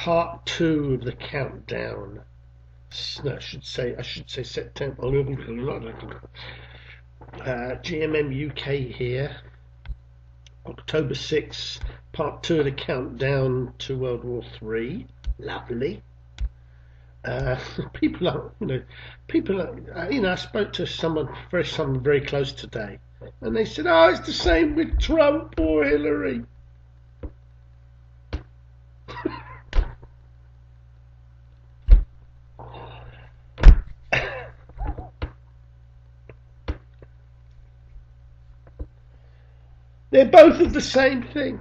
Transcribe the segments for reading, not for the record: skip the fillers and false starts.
part 2 of the countdown. No, I should say September. GMMuk here, October 6th, part 2 of the countdown to World War III. Lovely. People are, I spoke to someone very close today, and they said, "Oh, it's the same with Trump or Hillary." They're both of the same thing.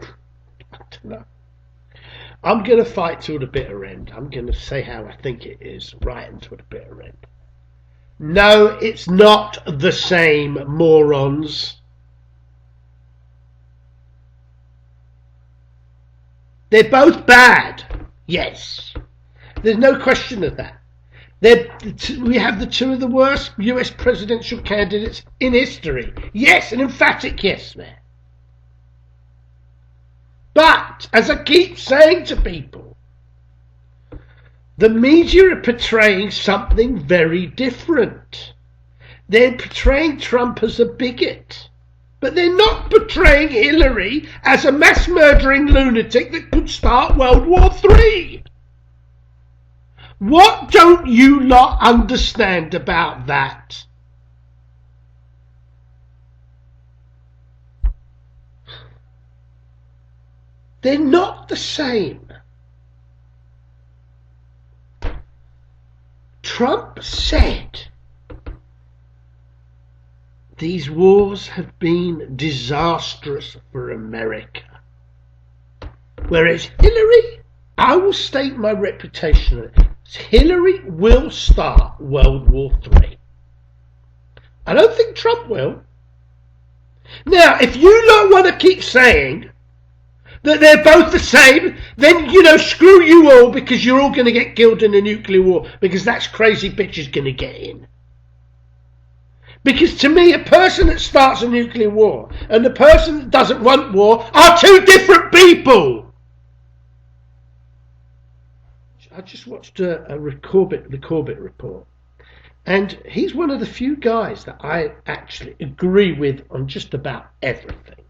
I don't know. I'm going to fight till the bitter end. I'm going to say how I think it is, right until the bitter end. No, it's not the same, morons. They're both bad. Yes. There's no question of that. We have the two of the worst US presidential candidates in history. Yes, an emphatic yes there. But, as I keep saying to people, the media are portraying something very different. They're portraying Trump as a bigot. But they're not portraying Hillary as a mass-murdering lunatic that could start World War III. What don't you lot understand about that? They're not the same. Trump said these wars have been disastrous for America. Whereas Hillary, I will stake my reputation on it. Hillary will start World War III. I don't think Trump will. Now, if you don't want to keep saying that they're both the same, then, screw you all, because you're all going to get killed in a nuclear war, because that's crazy bitches going to get in. Because to me, a person that starts a nuclear war and the person that doesn't want war are two different people. I just watched the Corbett report, and he's one of the few guys that I actually agree with on just about everything.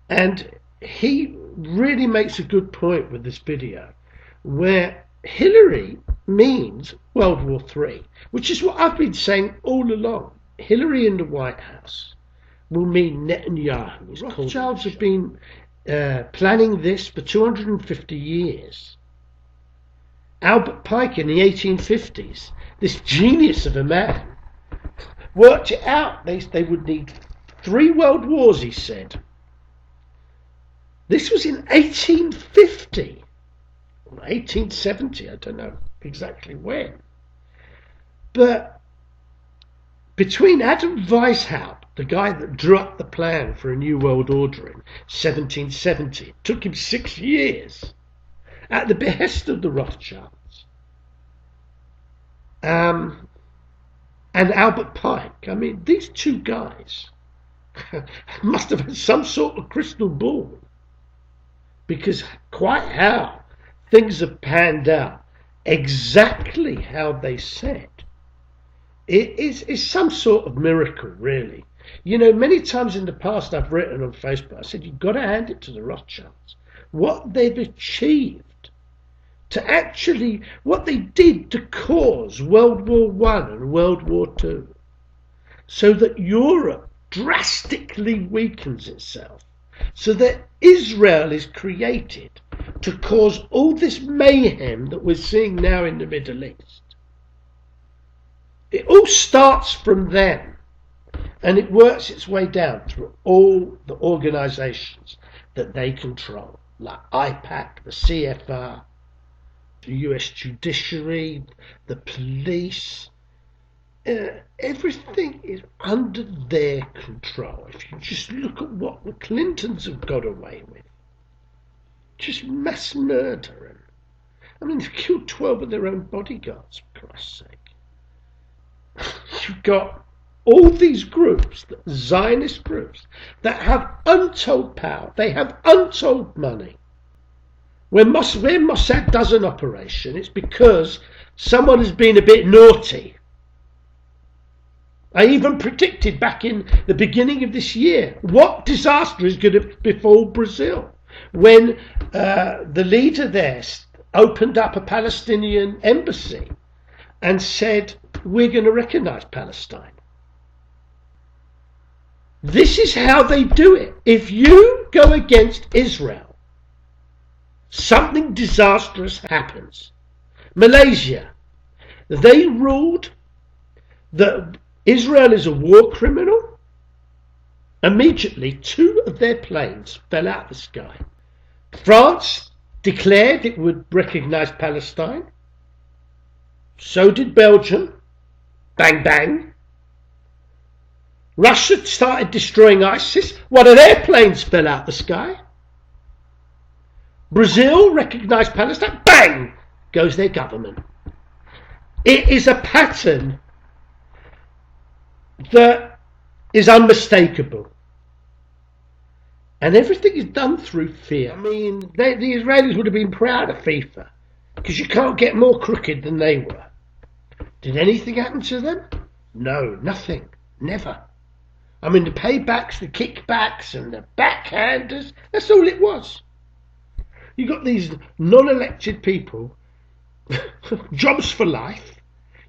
And he really makes a good point with this video, where Hillary means World War III, which is what I've been saying all along. Hillary in the White House will mean Netanyahu. Rothschilds have been planning this for 250 years. Albert Pike in the 1850s, this genius of a man, worked it out. They would need 3 world wars, he said. This was in 1850 or 1870, I don't know exactly when. But between Adam Weishaupt, the guy that drew up the plan for a new world order in 1770, it took him 6 years, at the behest of the Rothschilds, and Albert Pike. I mean, these two guys must have had some sort of crystal ball, because quite how things have panned out, exactly how they said, it is some sort of miracle, really. Many times in the past I've written on Facebook, I said, you've got to hand it to the Rothschilds. What they've achieved to actually, what they did to cause World War I and World War II, so that Europe drastically weakens itself, so that Israel is created to cause all this mayhem that we're seeing now in the Middle East. It all starts from them, and it works its way down through all the organizations that they control, like IPAC, the CFR, the US judiciary, the police. Everything is under their control. If you just look at what the Clintons have got away with, just mass murder. I mean, they've killed 12 of their own bodyguards, for Christ's sake. You've got all these groups, the Zionist groups, that have untold power. They have untold money. When Mossad does an operation, it's because someone has been a bit naughty. I even predicted back in the beginning of this year what disaster is going to befall Brazil when the leader there opened up a Palestinian embassy and said, we're going to recognize Palestine. This is how they do it. If you go against Israel, something disastrous happens. Malaysia, they ruled that Israel is a war criminal. Immediately, 2 of their planes fell out of the sky. France declared it would recognize Palestine. So did Belgium. Bang, bang. Russia started destroying ISIS. One of their planes fell out the sky. Brazil recognized Palestine. Bang! Goes their government. It is a pattern that is unmistakable. And everything is done through fear. I mean, the Israelis would have been proud of FIFA because you can't get more crooked than they were. Did anything happen to them? No, nothing. Never. I mean, the paybacks, the kickbacks and the backhanders, that's all it was. You got these non-elected people, jobs for life.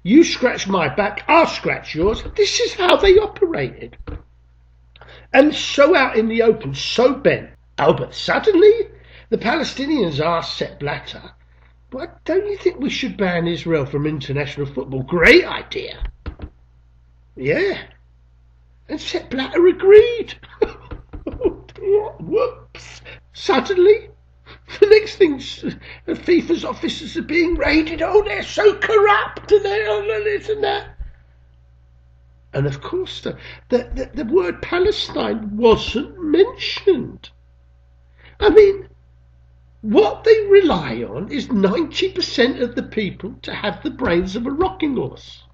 You scratch my back, I'll scratch yours. This is how they operated. And so out in the open, so bent. Oh, but suddenly the Palestinians asked Sepp Blatter, well, don't you think we should ban Israel from international football? Great idea. Yeah. And Sepp Blatter agreed. Whoops. Suddenly, the next thing, FIFA's officers are being raided. Oh, they're so corrupt, and they're all this and that. And of course, the word Palestine wasn't mentioned. I mean, what they rely on is 90% of the people to have the brains of a rocking horse.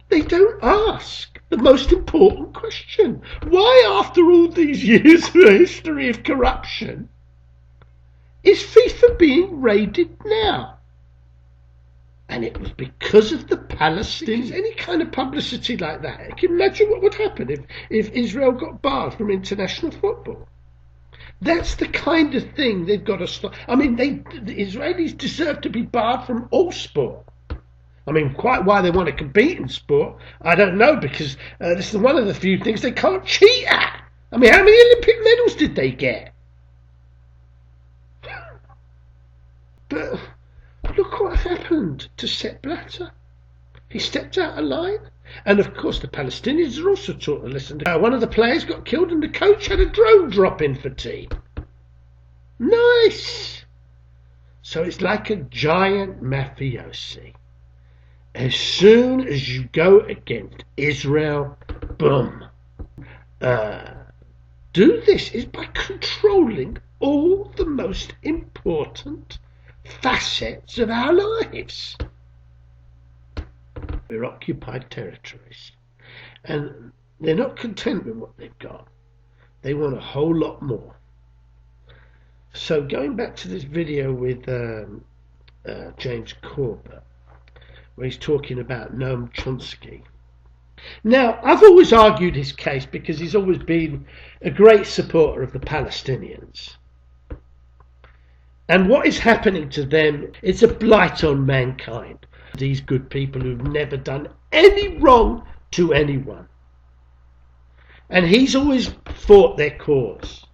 They don't ask the most important question. Why, after all these years of history of corruption, is FIFA being raided now? And it was because of the Palestinians. Any kind of publicity like that. Can you imagine what would happen if Israel got barred from international football? That's the kind of thing they've got to stop. I mean, the Israelis deserve to be barred from all sport. I mean, quite why they want to compete in sport, I don't know, because this is one of the few things they can't cheat at. I mean, how many Olympic medals did they get? But look what happened to Sepp Blatter. He stepped out of line. And of course the Palestinians are also taught a lesson. One of the players got killed and the coach had a drone drop in for tea. Nice. So it's like a giant mafiosi. As soon as you go against Israel, boom. Do this is by controlling all the most important facets of our lives. We're occupied territories, and they're not content with what they've got. They want a whole lot more. So going back to this video with James Corbett, where he's talking about Noam Chomsky. Now, I've always argued his case because he's always been a great supporter of the Palestinians. And what is happening to them, it's a blight on mankind. These good people who've never done any wrong to anyone. And he's always fought their cause.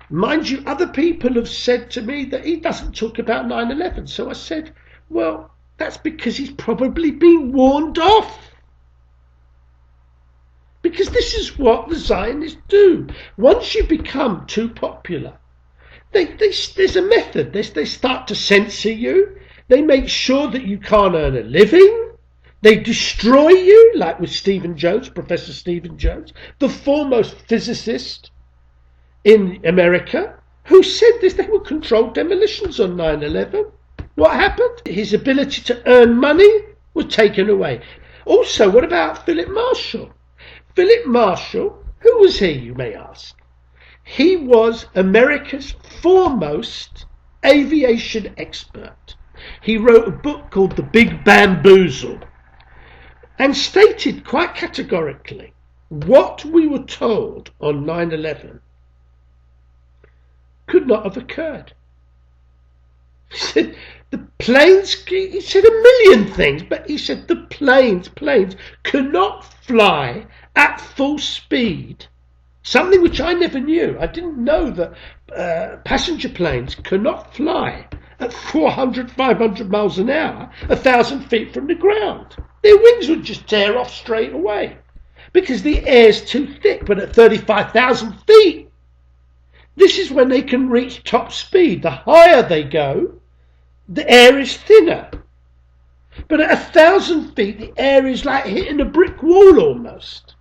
Mind you, other people have said to me that he doesn't talk about 9/11. So I said, well, that's because he's probably been warned off. Because this is what the Zionists do. Once you become too popular, there's a method. They start to censor you. They make sure that you can't earn a living. They destroy you, like with Stephen Jones, Professor Stephen Jones, the foremost physicist in America, who said this. They were controlled demolitions on 9/11. What happened? His ability to earn money was taken away. Also, what about Philip Marshall? Philip Marshall, who was he, you may ask? He was America's foremost aviation expert. He wrote a book called The Big Bamboozle and stated quite categorically what we were told on 9/11 could not have occurred. He said the planes, he said a million things, but he said the planes could not fly at full speed. Something which I never knew. I didn't know that passenger planes could not fly at 400, 500 miles an hour, 1,000 feet from the ground. Their wings would just tear off straight away because the air's too thick. But at 35,000 feet, this is when they can reach top speed. The higher they go, the air is thinner. But at 1,000 feet, the air is like hitting a brick wall almost.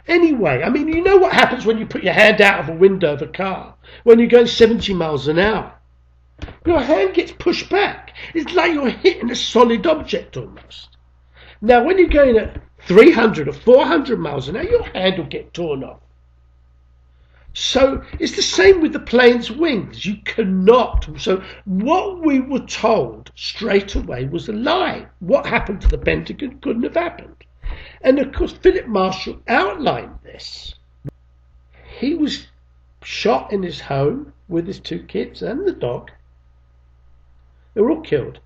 Anyway, I mean, you know what happens when you put your hand out of a window of a car when you're going 70 miles an hour? Your hand gets pushed back. It's like you're hitting a solid object almost. Now, when you're going at 300 or 400 miles an hour, your hand will get torn off. So it's the same with the plane's wings. You cannot. So what we were told straight away was a lie. What happened to the Pentagon couldn't have happened. And of course, Philip Marshall outlined this. He was shot in his home with his 2 kids and the dog. They were all killed.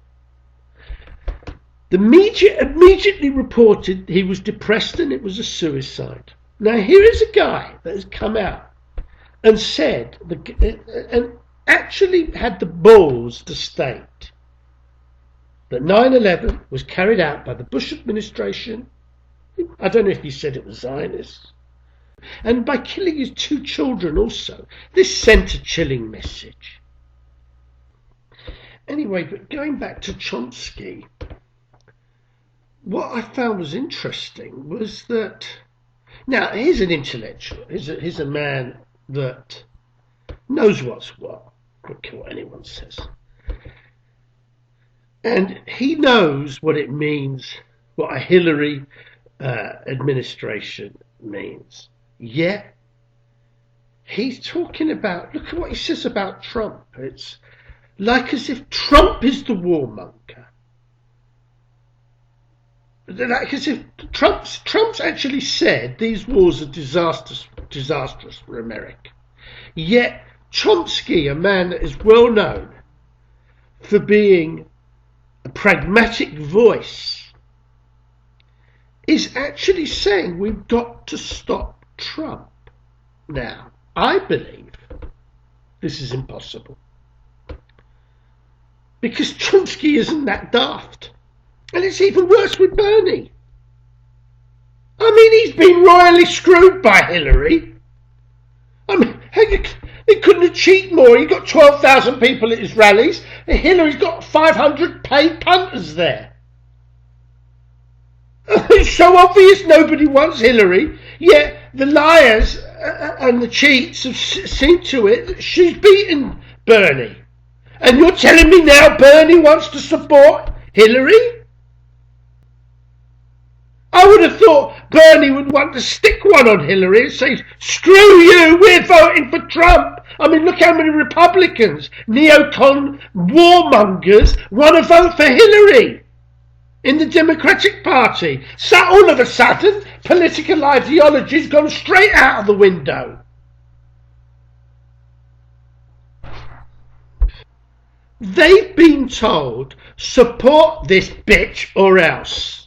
The media immediately reported he was depressed and it was a suicide. Now here is a guy that has come out and said, and actually had the balls to state that 9/11 was carried out by the Bush administration. I don't know if he said it was Zionists. And by killing his 2 children also. This sent a chilling message. Anyway, but going back to Chomsky, what I found was interesting was that, now he's an intellectual, he's a man that knows what's what, I don't care what anyone says. And he knows what it means, what a Hillary administration means. Yet, he's talking about, look at what he says about Trump. It's like as if Trump is the warmonger. Like as if Trump's actually said these wars are disastrous for America. Yet Chomsky, a man that is well known for being a pragmatic voice, is actually saying we've got to stop Trump. Now, I believe this is impossible. Because Chomsky isn't that daft. And it's even worse with Bernie. I mean, he's been royally screwed by Hillary. I mean, he couldn't have cheated more. He got 12,000 people at his rallies. And Hillary's got 500 paid punters there. It's so obvious nobody wants Hillary. Yet the liars and the cheats have seen to it that she's beaten Bernie. And you're telling me now Bernie wants to support Hillary? I would have thought Bernie would want to stick one on Hillary and say, screw you, we're voting for Trump. I mean, look how many Republicans, neocon warmongers, want to vote for Hillary in the Democratic Party. So all of a sudden, political ideology's gone straight out of the window. They've been told, support this bitch or else.